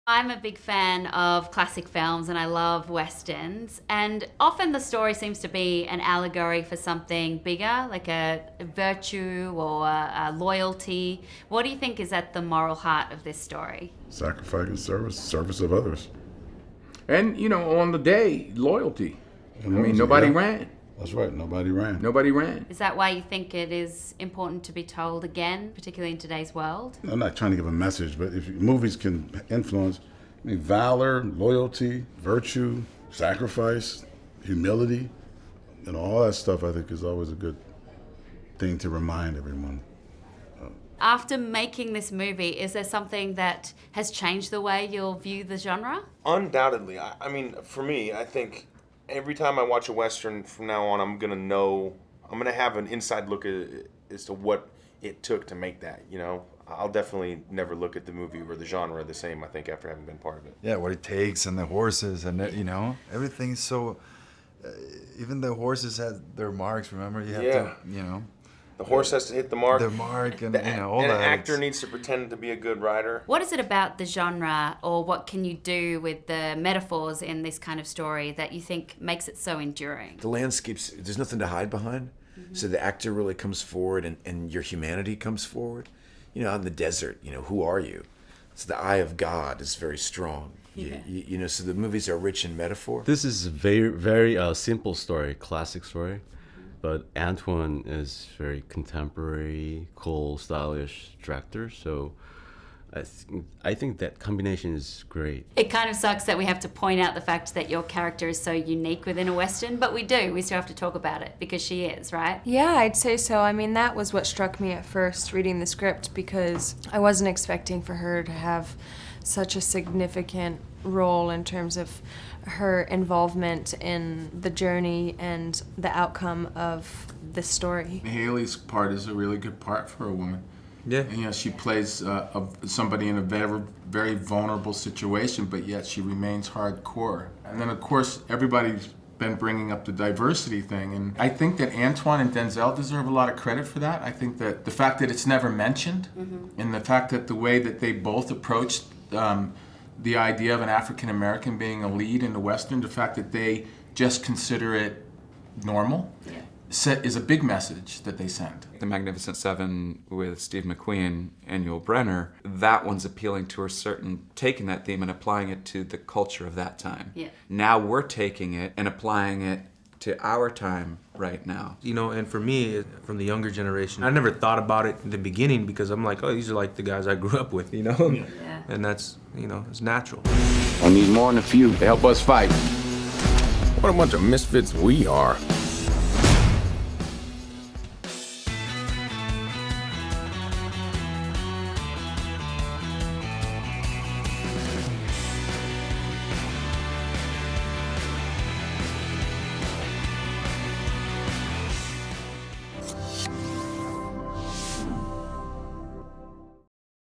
I'm a big fan of classic films and I love westerns, and often the story seems to be an allegory for something bigger, like a virtue or a loyalty. What do you think is at the moral heart of this story? Sacrificing service of others. And, you know, on the day, loyalty. And nobody ran. That's right, nobody ran. Nobody ran. Is that why you think it is important to be told again, particularly in today's world? I'm not trying to give a message, but if movies can influence, valor, loyalty, virtue, sacrifice, humility, and all that stuff, I think is always a good thing to remind everyone. After making this movie, is there something that has changed the way you'll view the genre? Undoubtedly. I mean, for me, I think every time I watch a Western from now on, I'm gonna have an inside look as to what it took to make that, you know? I'll definitely never look at the movie or the genre the same, I think, after having been part of it. Yeah, what it takes and the horses and, you know, everything's so... even the horses had their marks, remember? You have to, you know... The horse has to hit the mark. The mark and, you know, all that. And an actor needs to pretend to be a good rider. What is it about the genre, or what can you do with the metaphors in this kind of story that you think makes it so enduring? The landscapes, there's nothing to hide behind. So the actor really comes forward and your humanity comes forward. You know, out in the desert, you know, who are you? So the eye of God is very strong. Yeah. You know, so the movies are rich in metaphor. This is a very simple story, classic story. But Antoine is very contemporary, cool, stylish director, so I think that combination is great. It kind of sucks that we have to point out the fact that your character is so unique within a Western, but we do. We still have to talk about it because she is, right? Yeah, I'd say so. I mean, that was what struck me at first reading the script, because I wasn't expecting for her to have such a significant role in terms of her involvement in the journey and the outcome of this story. Haley's part is a really good part for a woman. Yeah. And, you know, she plays somebody in a very vulnerable situation, but yet she remains hardcore. And then, of course, everybody's been bringing up the diversity thing, and I think that Antoine and Denzel deserve a lot of credit for that. I think that the fact that it's never mentioned, and the fact that the way that they both approached the idea of an African American being a lead in the Western, the fact that they just consider it normal, is a big message that they send. The Magnificent Seven with Steve McQueen and Yul Brynner, that one's appealing to a certain, taking that theme and applying it to the culture of that time. Yeah. Now we're taking it and applying it to our time right now. You know, and for me, from the younger generation, I never thought about it in the beginning because I'm like, oh, these are like the guys I grew up with, you know? Yeah. And that's, you know, it's natural. I need more than a few to help us fight. What a bunch of misfits we are.